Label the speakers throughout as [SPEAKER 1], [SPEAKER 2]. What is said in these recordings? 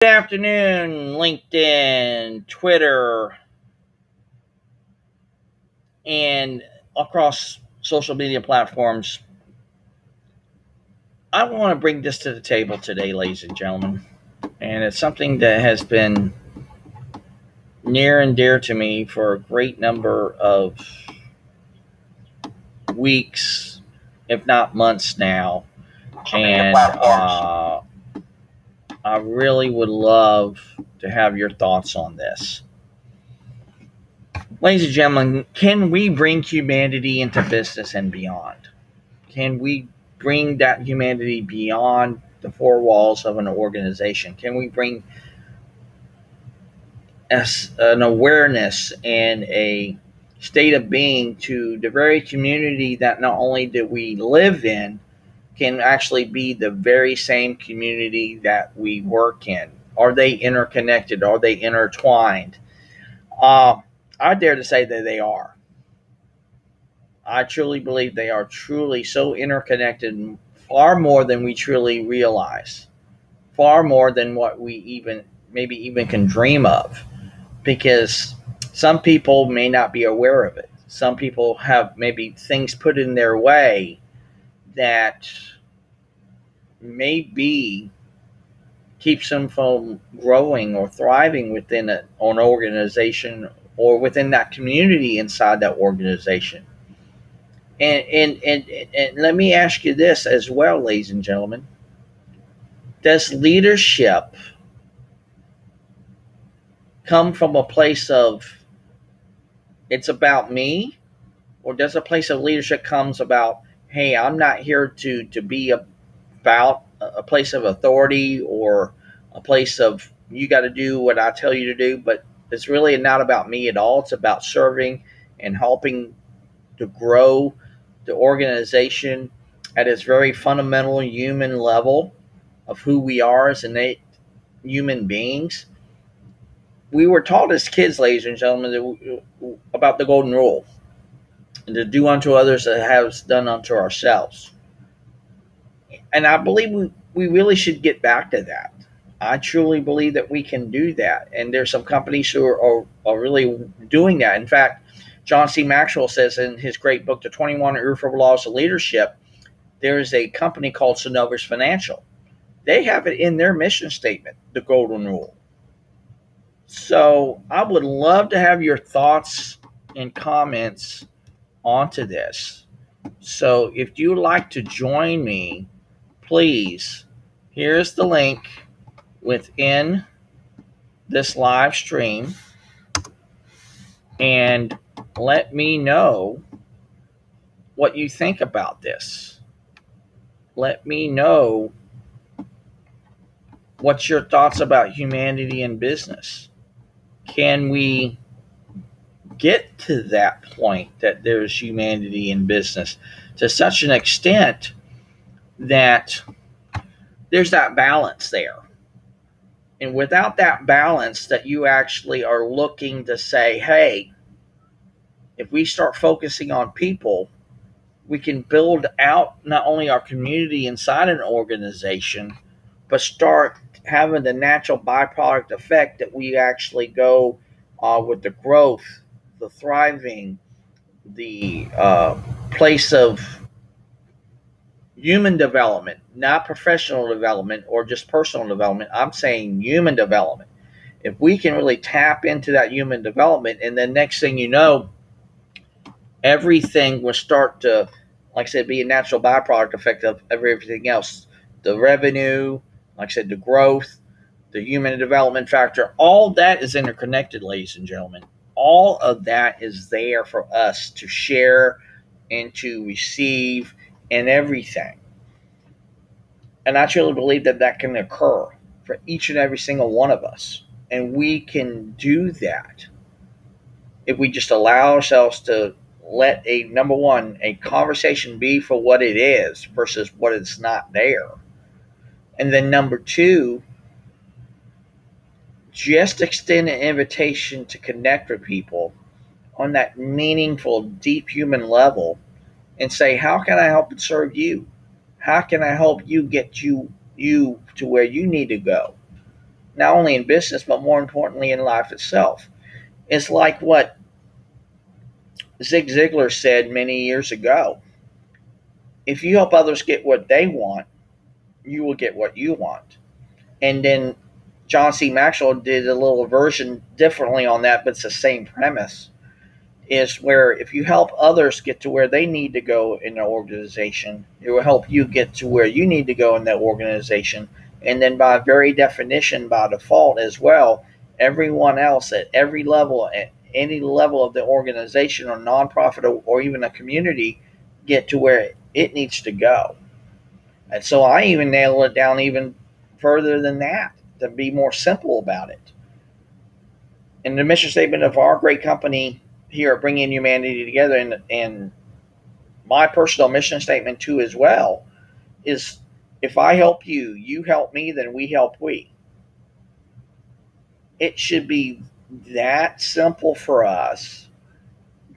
[SPEAKER 1] Good afternoon, LinkedIn, Twitter, and across social media platforms. I want to bring this to the table today, ladies and gentlemen. And it's something that has been near and dear to me for a great number of weeks, if not months now. And I really would love to have your thoughts on this. Ladies and gentlemen, can we bring humanity into business and beyond? Can we bring that humanity beyond the four walls of an organization? Can we bring an awareness and a state of being to the very community that not only do we live in, can actually be the very same community that we work in? Are they interconnected? Are they intertwined? I dare to say that they are. I truly believe they are truly so interconnected, far more than we truly realize, far more than what we even can dream of. Because some people may not be aware of it. Some people have maybe things put in their way that maybe keeps them from growing or thriving within an organization or within that community inside that organization. And let me ask you this as well, ladies and gentlemen. Does leadership come from a place of it's about me, or does a place of leadership comes about, hey, I'm not here to be about a place of authority or a place of you got to do what I tell you to do, but it's really not about me at all. It's about serving and helping to grow the organization at its very fundamental human level of who we are as innate human beings. We were taught as kids, ladies and gentlemen, about the golden rule, and to do unto others as have done unto ourselves. And I believe we really should get back to that. I truly believe that we can do that. And there's some companies who are really doing that. In fact, John C. Maxwell says in his great book, The 21 Irrefutable Laws of Leadership, there is a company called Synovus Financial. They have it in their mission statement, the golden rule. So I would love to have your thoughts and comments onto this. So if you would like to join me, please, here's the link within this live stream, and let me know what you think about this. Let me know what's your thoughts about humanity in business. Can we get to that point that there's humanity in business to such an extent that there's that balance there? And without that balance, that you actually are looking to say, hey, if we start focusing on people, we can build out not only our community inside an organization, but start having the natural byproduct effect that we actually go with the growth, the thriving, the place of human development, not professional development or just personal development. I'm saying human development. If we can really tap into that human development, and then next thing you know, everything will start to, like I said, be a natural byproduct effect of everything else. The revenue, like I said, the growth, the human development factor, all that is interconnected, ladies and gentlemen. All of that is there for us to share and to receive and everything. And I truly believe that that can occur for each and every single one of us. And we can do that if we just allow ourselves to let number one, a conversation be for what it is versus what it's not there. And then number two, just extend an invitation to connect with people on that meaningful, deep human level and say, how can I help and serve you? How can I help you get you to where you need to go? not only in business, but more importantly in life itself. It's like what Zig Ziglar said many years ago: if you help others get what they want, you will get what you want. And then John C. Maxwell did a little version differently on that, but it's the same premise. Is where if you help others get to where they need to go in the organization, it will help you get to where you need to go in that organization. And then by very definition, by default as well, everyone else at every level, at any level of the organization or nonprofit or even a community, get to where it needs to go. And so I even nail it down even further than that to be more simple about it. And the mission statement of our great company here at Bringing Humanity Together, and my personal mission statement too as well, is if I help you, you help me, then we help we. It should be that simple for us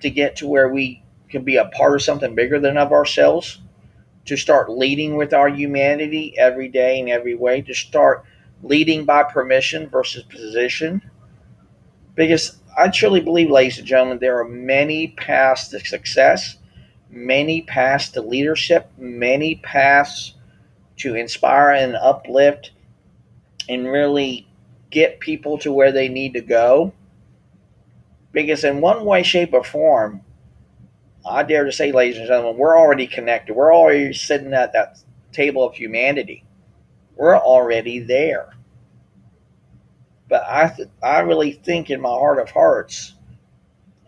[SPEAKER 1] to get to where we can be a part of something bigger than of ourselves, to start leading with our humanity every day in every way, to start leading by permission versus position. Because I truly believe, ladies and gentlemen, there are many paths to success, many paths to leadership, many paths to inspire and uplift and really get people to where they need to go. Because in one way, shape, or form, I dare to say, ladies and gentlemen, we're already connected. We're already sitting at that table of humanity. We're already there. But I really think in my heart of hearts,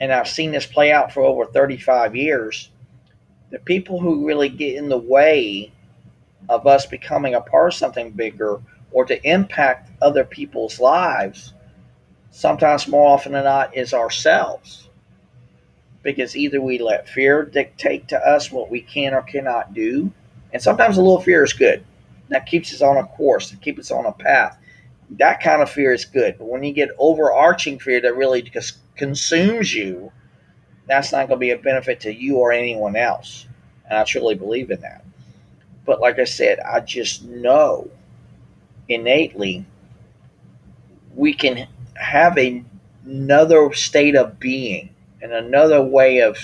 [SPEAKER 1] and I've seen this play out for over 35 years, the people who really get in the way of us becoming a part of something bigger or to impact other people's lives, sometimes more often than not, is ourselves. Because either we let fear dictate to us what we can or cannot do, and sometimes a little fear is good. That keeps us on a course, that keeps us on a path. That kind of fear is good. But when you get overarching fear that really just consumes you, that's not going to be a benefit to you or anyone else. And I truly believe in that. But like I said, I just know innately we can have another state of being and another way of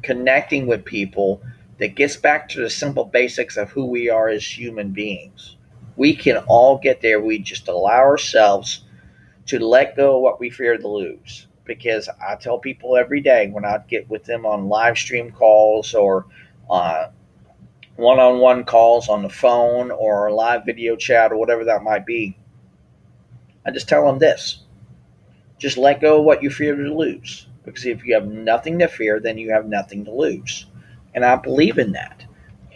[SPEAKER 1] connecting with people that gets back to the simple basics of who we are as human beings. We can all get there. We just allow ourselves to let go of what we fear to lose. Because I tell people every day when I get with them on live stream calls or one-on-one calls on the phone or live video chat or whatever that might be, I just tell them this: just let go of what you fear to lose. Because if you have nothing to fear, then you have nothing to lose. And I believe in that.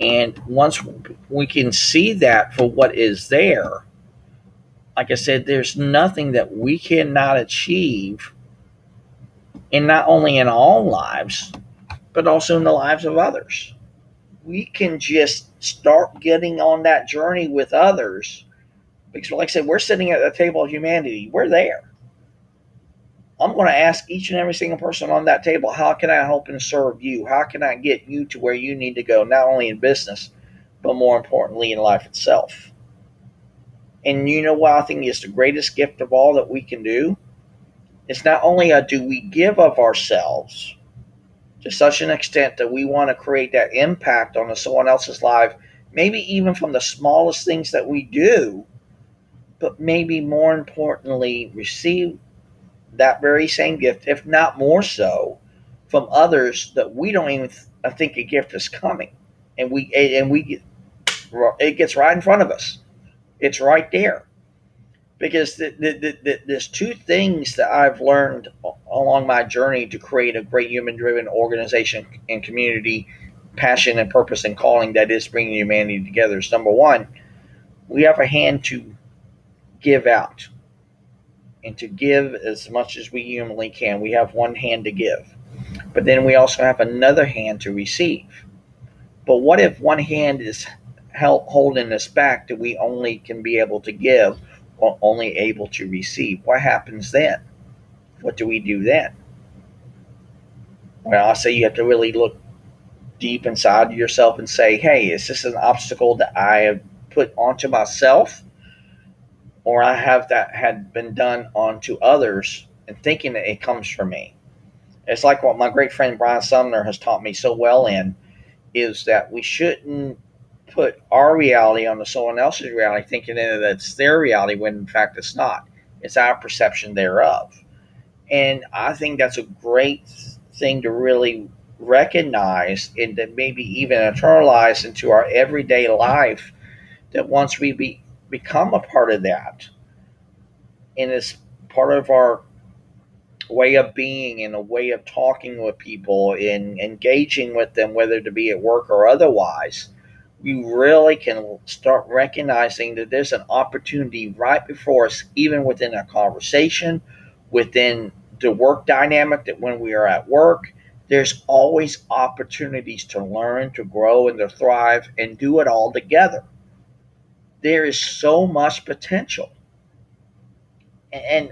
[SPEAKER 1] And once we can see that for what is there, like I said, there's nothing that we cannot achieve, and not only in our own lives, but also in the lives of others. We can just start getting on that journey with others. Because, like I said, we're sitting at the table of humanity. We're there. I'm going to ask each and every single person on that table, how can I help and serve you? How can I get you to where you need to go, not only in business, but more importantly in life itself? And you know what I think is the greatest gift of all that we can do? It's not only do we give of ourselves to such an extent that we want to create that impact on someone else's life, maybe even from the smallest things that we do, but maybe more importantly, receive that very same gift, if not more so, from others that we don't even think a gift is coming, and we it gets right in front of us. It's right there. Because there's two things that I've learned along my journey to create a great human-driven organization and community, passion and purpose and calling that is bringing humanity together. Is number one, we have a hand to give out and to give as much as we humanly can. We have one hand to give, but then we also have another hand to receive. But what if one hand is holding us back, that we only can be able to give or only able to receive? What happens then? What do we do then? Well, I say you have to really look deep inside yourself and say, hey, is this an obstacle that I have put onto myself? or I have that had been done onto others and thinking that it comes from me. It's like what my great friend Brian Sumner has taught me so well in is that we shouldn't put our reality onto someone else's reality, thinking that it's their reality when in fact it's not. It's our perception thereof. And I think that's a great thing to really recognize and to maybe even internalize into our everyday life, that once become a part of that, and it's part of our way of being and a way of talking with people and engaging with them, whether to be at work or otherwise, we really can start recognizing that there's an opportunity right before us, even within a conversation, within the work dynamic, that when we are at work, there's always opportunities to learn, to grow, and to thrive and do it all together. There is so much potential. And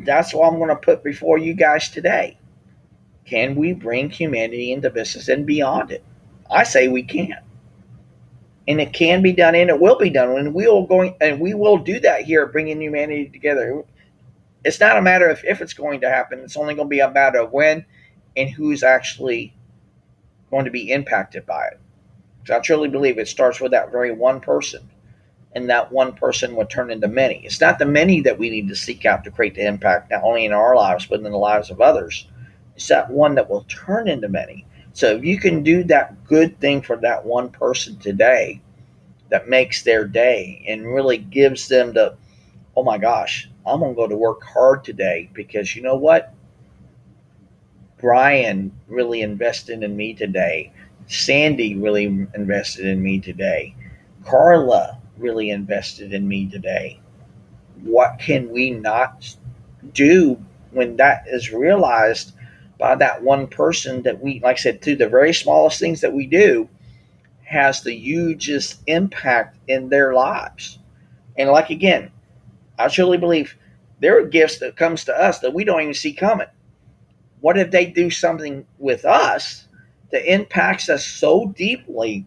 [SPEAKER 1] that's what I'm going to put before you guys today. Can we bring humanity into business and beyond it? I say we can. And it can be done, and it will be done, and we will do that here, bringing humanity together. It's not a matter of if it's going to happen. It's only going to be a matter of when and who's actually going to be impacted by it. Because I truly believe it starts with that very one person, and that one person would turn into many. It's not the many that we need to seek out to create the impact, not only in our lives, but in the lives of others. It's that one that will turn into many. So if you can do that good thing for that one person today, that makes their day and really gives them the, oh my gosh, I'm going to go to work hard today because you know what? Brian really invested in me today. Sandy really invested in me today. Carla really invested in me today. What can we not do when that is realized by that one person, that we, like I said, through the very smallest things that we do, has the hugest impact in their lives. And like again, I truly believe there are gifts that comes to us that we don't even see coming. What if they do something with us that impacts us so deeply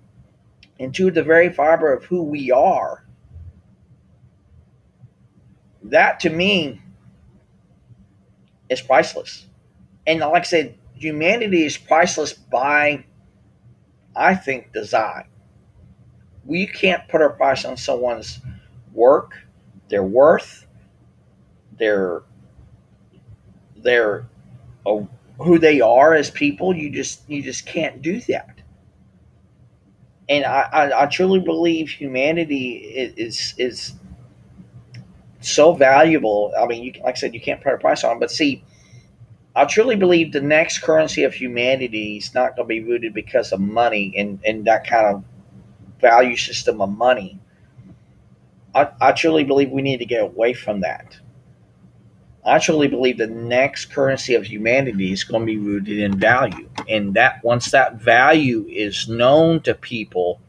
[SPEAKER 1] into the very fiber of who we are? That to me is priceless. And like I said, humanity is priceless by, I think, design. We can't put a price on someone's work, their worth, their their uh, who they are as people. You just can't do that. And I truly believe humanity is so valuable. I mean, like I said, you can't put a price on it. But see, I truly believe the next currency of humanity is not going to be rooted because of money and that kind of value system of money. I truly believe we need to get away from that. I truly believe the next currency of humanity is going to be rooted in value. And that once that value is known to people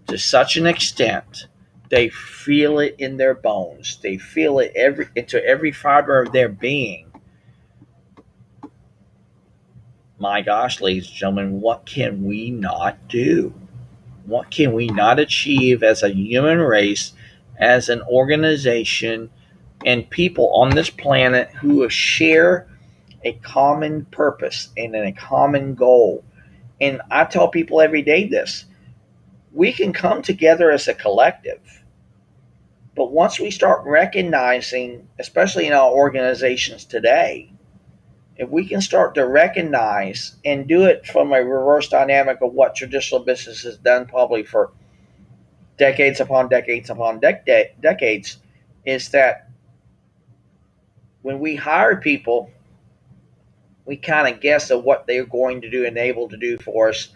[SPEAKER 1] to such an extent, they feel it in their bones. They feel it into every fiber of their being. My gosh, ladies and gentlemen, what can we not do? What can we not achieve as a human race, as an organization, and people on this planet who share a common purpose and a common goal? And I tell people every day this: we can come together as a collective, but once we start recognizing, especially in our organizations today, if we can start to recognize and do it from a reverse dynamic of what traditional business has done probably for decades upon decades upon decades, is that when we hire people, we kind of guess at what they're going to do and able to do for us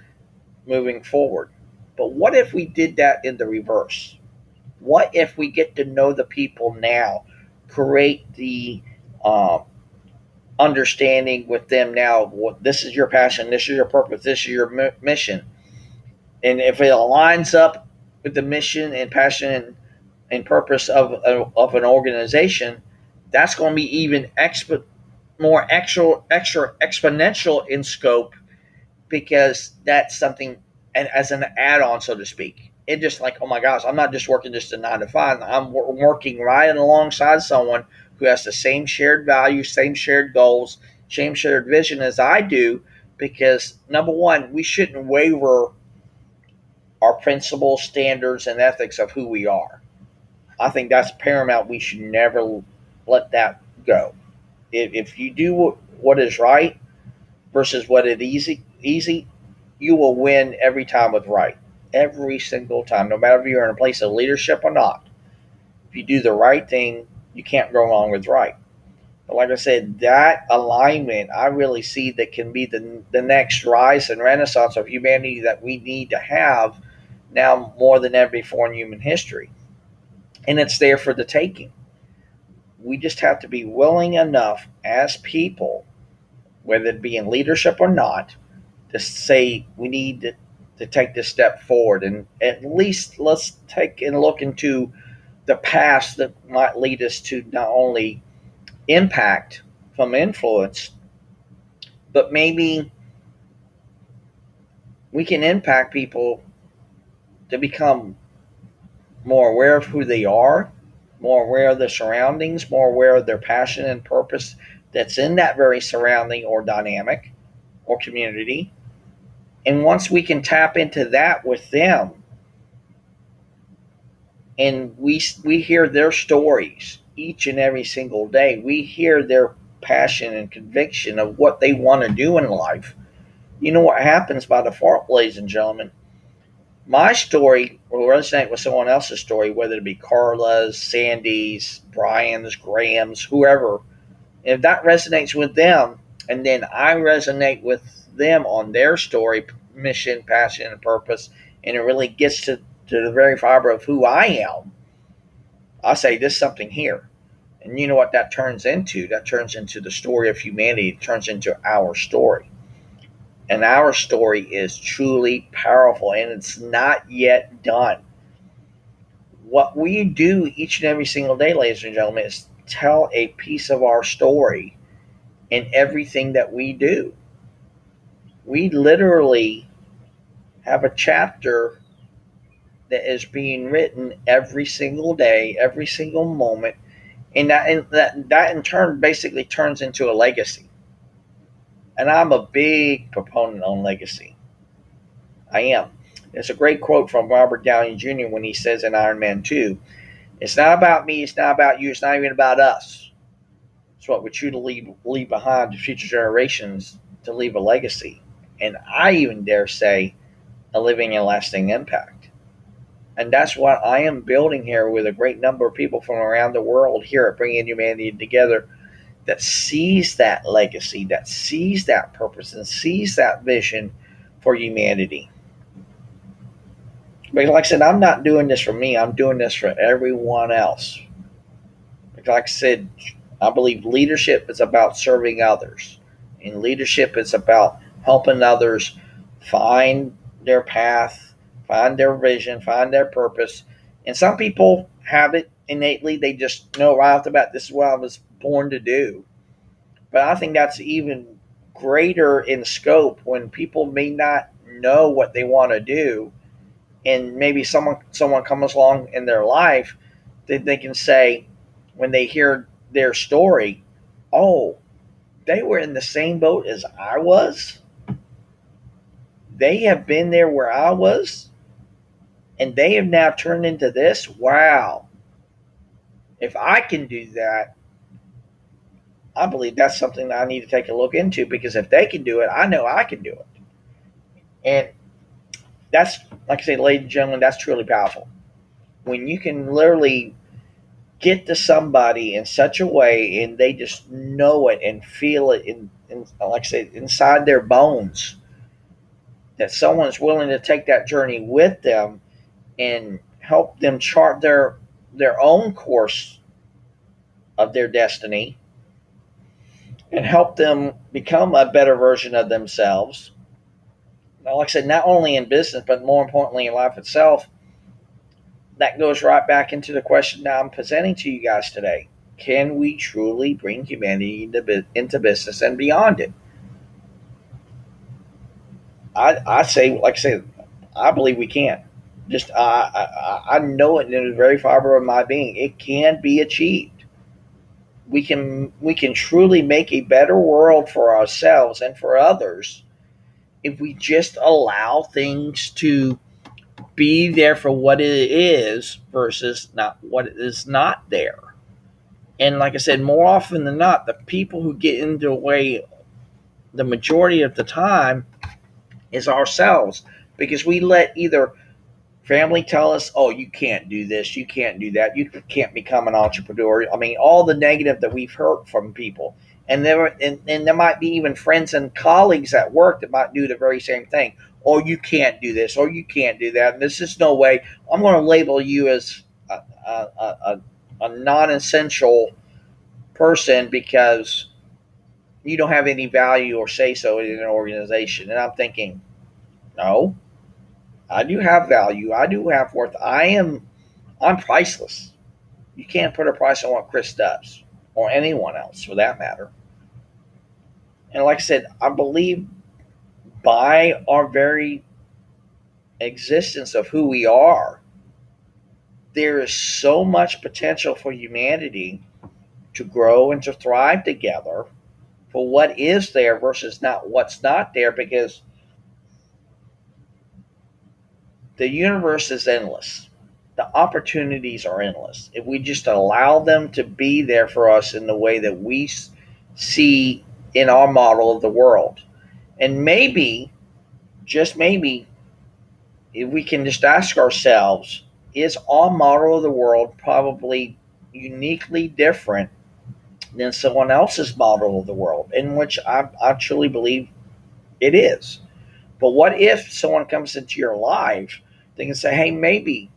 [SPEAKER 1] moving forward. But what if we did that in the reverse? What if we get to know the people now, create the understanding with them now? What, this is your passion, this is your purpose, this is your mission, and if it aligns up with the mission and passion and purpose of an organization, that's going to be even more extra exponential in scope, because that's something, and as an add-on, so to speak. it just like, oh my gosh, I'm not just working just a 9 to 5. I'm working right alongside someone who has the same shared values, same shared goals, same shared vision as I do. Because number one, we shouldn't waver our principles, standards, and ethics of who we are. I think that's paramount. We should never let that go. If you do what is right versus what is easy, you will win every time with right. Every single time, no matter if you're in a place of leadership or not. If you do the right thing, you can't go wrong with right. But like I said, that alignment, I really see that can be the next rise and renaissance of humanity that we need to have now more than ever before in human history. And it's there for the taking. We just have to be willing enough as people, whether it be in leadership or not, to say we need to take this step forward. And at least let's take and look into the past that might lead us to not only impact from influence, but maybe we can impact people to become more aware of who they are, more aware of their surroundings, more aware of their passion and purpose that's in that very surrounding or dynamic or community. And once we can tap into that with them, and we hear their stories each and every single day, we hear their passion and conviction of what they want to do in life. You know what happens by default, ladies and gentlemen? My story will resonate with someone else's story, whether it be Carla's, Sandy's, Brian's, Graham's, whoever. If that resonates with them, and then I resonate with them on their story, mission, passion, and purpose, and it really gets to the very fiber of who I am, I say there's something here. And you know what that turns into? That turns into the story of humanity. It turns into our story. And our story is truly powerful, and it's not yet done. What we do each and every single day, ladies and gentlemen, is tell a piece of our story in everything that we do. We literally have a chapter that is being written every single day, every single moment, and that in turn basically turns into a legacy. And I'm a big proponent on legacy. I am. There's a great quote from Robert Downey Jr. when he says in Iron Man 2, it's not about me, it's not about you, it's not even about us. It's what we choose to leave behind to future generations to leave a legacy. And I even dare say a living and lasting impact. And that's what I am building here with a great number of people from around the world here at Bringing Humanity Together that sees that legacy, that sees that purpose, and sees that vision for humanity. But like I said, I'm not doing this for me. I'm doing this for everyone else. Like I said, I believe leadership is about serving others. And leadership is about helping others find their path, find their vision, find their purpose. And some people have it innately. They just know right off the bat, this is what I was born to do. But I think that's even greater in scope when people may not know what they want to do, and maybe someone comes along in their life that they can say when they hear their story, oh, they were in the same boat as I was. They have been there where I was, and they have now turned into this. Wow. If I can do that, I believe that's something that I need to take a look into, because if they can do it, I know I can do it. And that's, like I say, ladies and gentlemen, that's truly powerful. When you can literally get to somebody in such a way and they just know it and feel it in like I say, inside their bones, that someone's willing to take that journey with them and help them chart their own course of their destiny and help them become a better version of themselves. Now, like I said, not only in business, but more importantly in life itself, that goes right back into the question that I'm presenting to you guys today. Can we truly bring humanity into business and beyond it? I say, like I said, I believe we can. Just I know it in the very fiber of my being. It can be achieved. We can truly make a better world for ourselves and for others if we just allow things to be there for what it is versus not what is not there. And like I said, more often than not, the people who get in the way the majority of the time is ourselves, because we let either family tell us, oh, you can't do this, you can't do that, you can't become an entrepreneur. I mean, all the negative that we've heard from people. And there might be even friends and colleagues at work that might do the very same thing. Or you can't do this, or you can't do that. And this is no way. I'm going to label you as a non essential person because you don't have any value or say so in an organization. And I'm thinking, no, I do have value. I do have worth. I'm priceless. You can't put a price on what Chris does or anyone else for that matter. And like I said, I believe by our very existence of who we are, there is so much potential for humanity to grow and to thrive together for what is there versus not what's not there, because the universe is endless. The opportunities are endless. If we just allow them to be there for us in the way that we see in our model of the world. And maybe, just maybe, if we can just ask ourselves, is our model of the world probably uniquely different than someone else's model of the world? In which I truly believe it is. But what if someone comes into your life, they can say, hey, maybe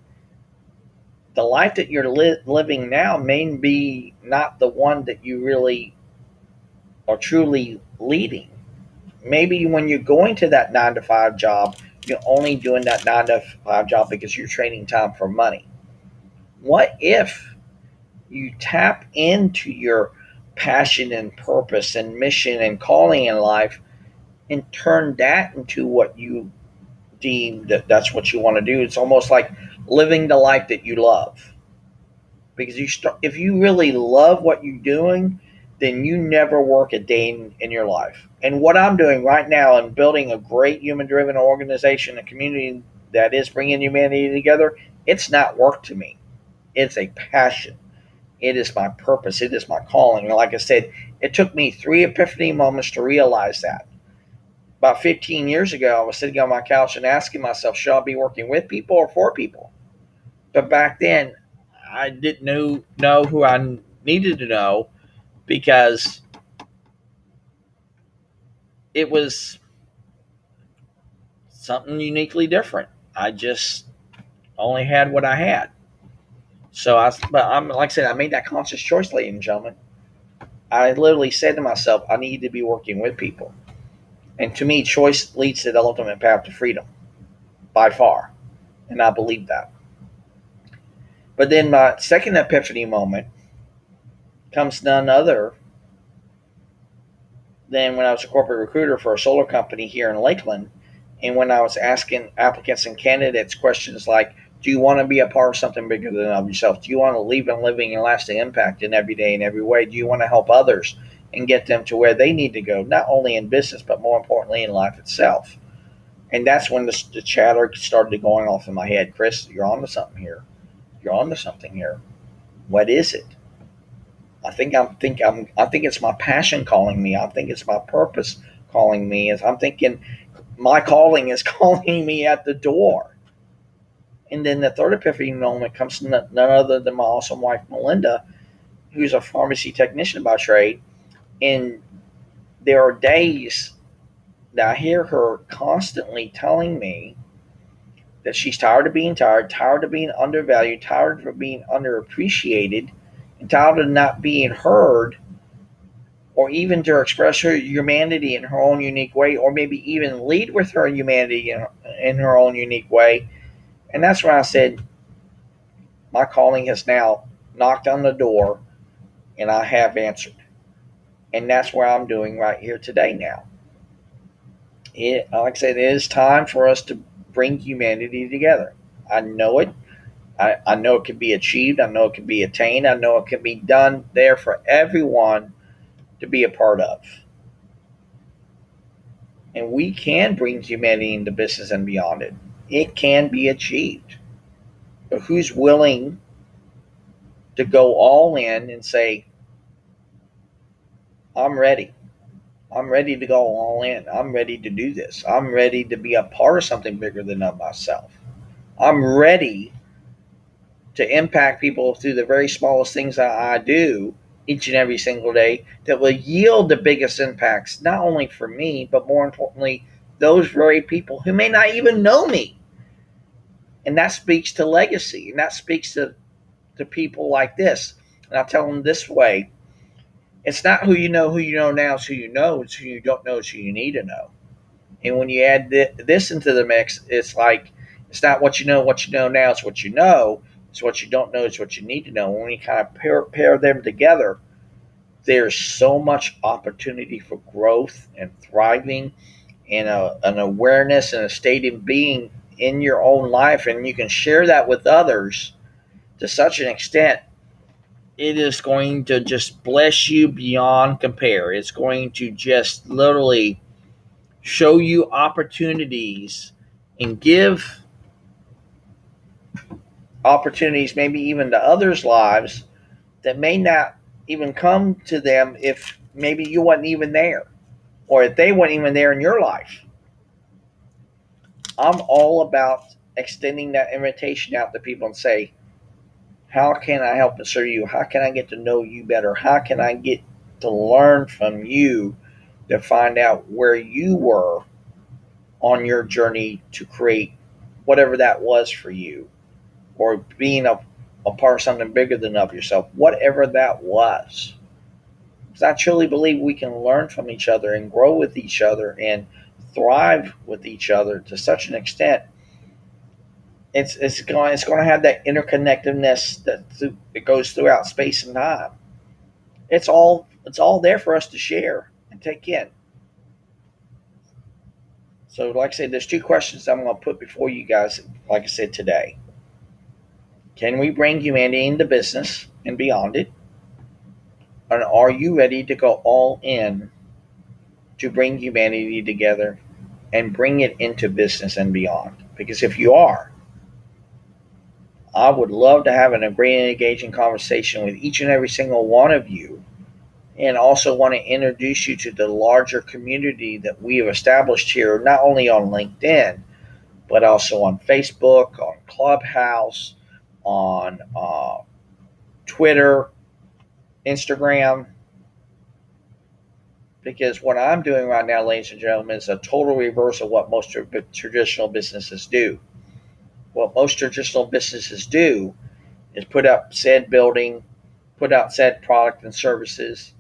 [SPEAKER 1] the life that you're living now may be not the one that you really are truly leading. Maybe when you're going to that 9 to 5 job, you're only doing that 9 to 5 job because you're trading time for money. What if you tap into your passion and purpose and mission and calling in life and turn that into what you deem that's what you want to do? It's almost like living the life that you love, because if you really love what you're doing, then you never work a day in your life. And what I'm doing right now and building a great human driven organization, a community that is bringing humanity together, it's not work to me. It's a passion. It is my purpose. It is my calling. And like I said, it took me 3 epiphany moments to realize that. About 15 years ago, I was sitting on my couch and asking myself, should I be working with people or for people? But back then, I didn't know who I needed to know, because it was something uniquely different. I just only had what I had. But I'm like I said, I made that conscious choice, ladies and gentlemen. I literally said to myself, I need to be working with people. And to me, choice leads to the ultimate path to freedom, by far. And I believe that. But then my second epiphany moment comes none other than when I was a corporate recruiter for a solar company here in Lakeland. And when I was asking applicants and candidates questions like, do you want to be a part of something bigger than of yourself? Do you want to leave a living and lasting impact in every day and every way? Do you want to help others and get them to where they need to go, not only in business, but more importantly in life itself? And that's when the chatter started going off in my head. Chris, you're on to something here. You're on to something here. What is it? I think it's my passion calling me. I think it's my purpose calling me. As I'm thinking, my calling is calling me at the door. And then the third epiphany moment comes from none other than my awesome wife Melinda, who's a pharmacy technician by trade. And there are days that I hear her constantly telling me that she's tired of being tired of being undervalued, tired of being underappreciated, and tired of not being heard, or even to express her humanity in her own unique way, or maybe even lead with her humanity in her own unique way. And that's when I said, my calling has now knocked on the door, and I have answered. And that's where I'm doing right here today now. Like I said, it is time for us to bring humanity together. I know it. I know it can be achieved. I know it can be attained. I know it can be done there for everyone to be a part of. And we can bring humanity into business and beyond it. It can be achieved. But who's willing to go all in and say, I'm ready. I'm ready to go all in. I'm ready to do this. I'm ready to be a part of something bigger than myself. I'm ready to impact people through the very smallest things that I do each and every single day that will yield the biggest impacts, not only for me, but more importantly, those very people who may not even know me. And that speaks to legacy, and that speaks to people like this. And I tell them this way: it's not who you know now, it's who you know, it's who you don't know, it's who you need to know. And when you add this into the mix, it's like it's not what you know now, it's what you know. It's what you don't know, it's what you need to know. When you kind of pair them together, there's so much opportunity for growth and thriving and an awareness and a state of being in your own life. And you can share that with others to such an extent, it is going to just bless you beyond compare. It's going to just literally show you opportunities and give opportunities, maybe even to others' lives that may not even come to them if maybe you wasn't even there or if they weren't even there in your life. I'm all about extending that invitation out to people and say, how can I help and serve you? How can I get to know you better? How can I get to learn from you to find out where you were on your journey to create whatever that was for you, or being a part of something bigger than of yourself, whatever that was. Because I truly believe we can learn from each other and grow with each other and thrive with each other to such an extent. It's going to have that interconnectedness that it goes throughout space and time. It's all there for us to share and take in. So, like I said, there's two questions I'm going to put before you guys. Like I said today, can we bring humanity into business and beyond it? And are you ready to go all in to bring humanity together and bring it into business and beyond? Because if you are, I would love to have a great and engaging conversation with each and every single one of you, and also want to introduce you to the larger community that we have established here, not only on LinkedIn, but also on Facebook, on Clubhouse, on Twitter, Instagram. Because what I'm doing right now, ladies and gentlemen, is a total reverse of what most traditional businesses do. What most traditional businesses do is put up said building, put out said product and services,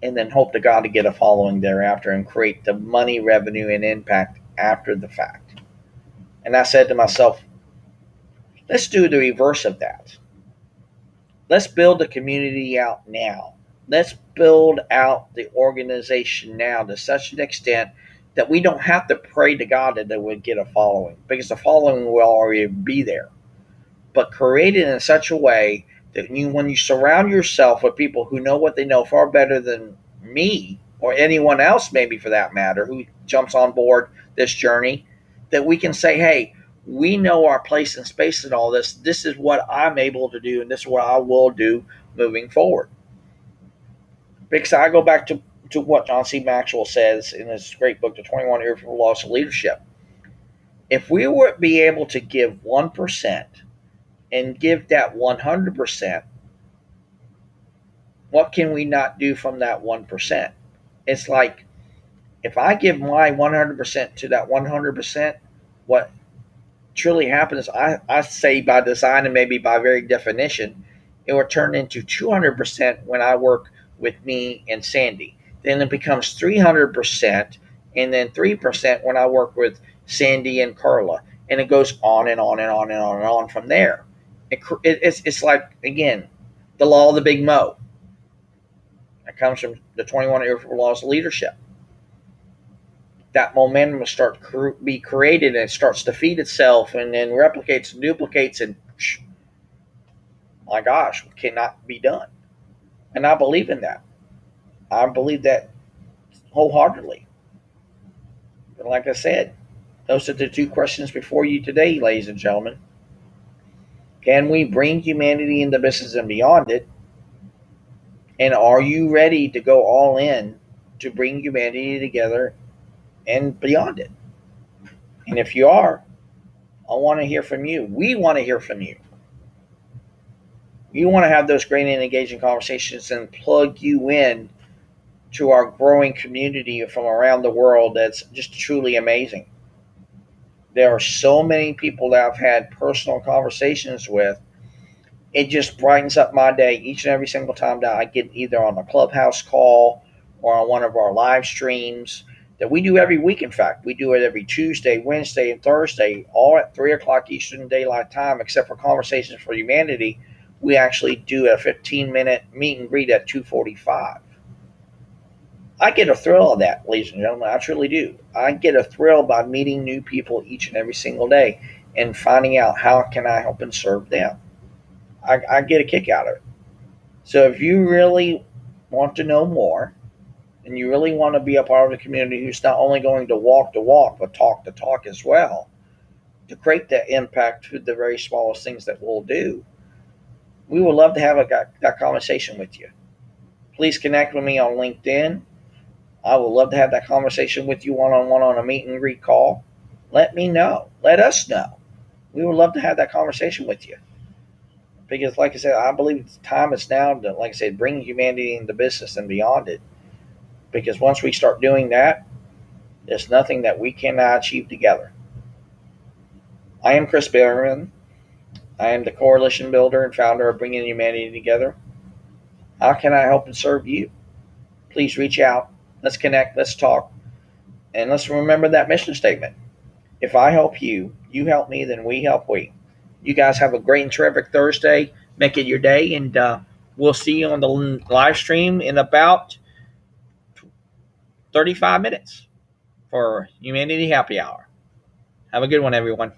[SPEAKER 1] and then hope to God to get a following thereafter and create the money, revenue, and impact after the fact. And I said to myself, let's do the reverse of that. Let's build the community out now. Let's build out the organization now to such an extent that we don't have to pray to God that they would get a following, because the following will already be there. But create it in such a way that when you surround yourself with people who know what they know far better than me or anyone else, maybe for that matter, who jumps on board this journey, that we can say, hey, we know our place in space and all this. This is what I'm able to do, and this is what I will do moving forward. Because I go back to what John C. Maxwell says in his great book, The 21 Irrefutable Laws of Leadership. If we were to be able to give 1% and give that 100%, what can we not do from that 1%? It's like, if I give my 100% to that 100%, what truly happens, I say by design and maybe by very definition, it will turn into 200% when I work with me and Sandy. Then it becomes 300%, and then 3% when I work with Sandy and Carla. And it goes on and on and on and on and on from there. It's like, again, the law of the big mo. That comes from the 21 Irrefutable Laws of Leadership. that momentum will start be created, and it starts to feed itself and then replicates and duplicates, and my gosh, what cannot be done. And I believe in that. I believe that wholeheartedly. But like I said, those are the two questions before you today, ladies and gentlemen. Can we bring humanity into business and beyond it? And are you ready to go all in to bring humanity together and beyond it? And if you are, I want to hear from you. We want to hear from you. We want to have those great and engaging conversations and plug you in to our growing community from around the world that's just truly amazing. There are so many people that I've had personal conversations with. It just brightens up my day each and every single time that I get either on a clubhouse call or on one of our live streams that we do every week. In fact, we do it every Tuesday, Wednesday, and Thursday, all at 3 o'clock Eastern Daylight Time, except for Conversations for Humanity. We actually do a 15-minute meet and greet at 2:45. I get a thrill of that, ladies and gentlemen. I truly do. I get a thrill by meeting new people each and every single day and finding out how can I help and serve them. I get a kick out of it. So if you really want to know more and you really want to be a part of the community who's not only going to walk the walk, but talk the talk as well, to create that impact through the very smallest things that we'll do, we would love to have that conversation with you. Please connect with me on LinkedIn. I would love to have that conversation with you one-on-one on a meet and greet call. Let me know. Let us know. We would love to have that conversation with you. Because, like I said, I believe the time is now to, like I said, bring humanity into business and beyond it. Because once we start doing that, there's nothing that we cannot achieve together. I am Chris Berryman. I am the coalition builder and founder of Bringing Humanity Together. How can I help and serve you? Please reach out. Let's connect. Let's talk. And let's remember that mission statement. If I help you, you help me, then we help we. You guys have a great and terrific Thursday. Make it your day, and we'll see you on the live stream in about 35 minutes for Humanity Happy Hour. Have a good one, everyone.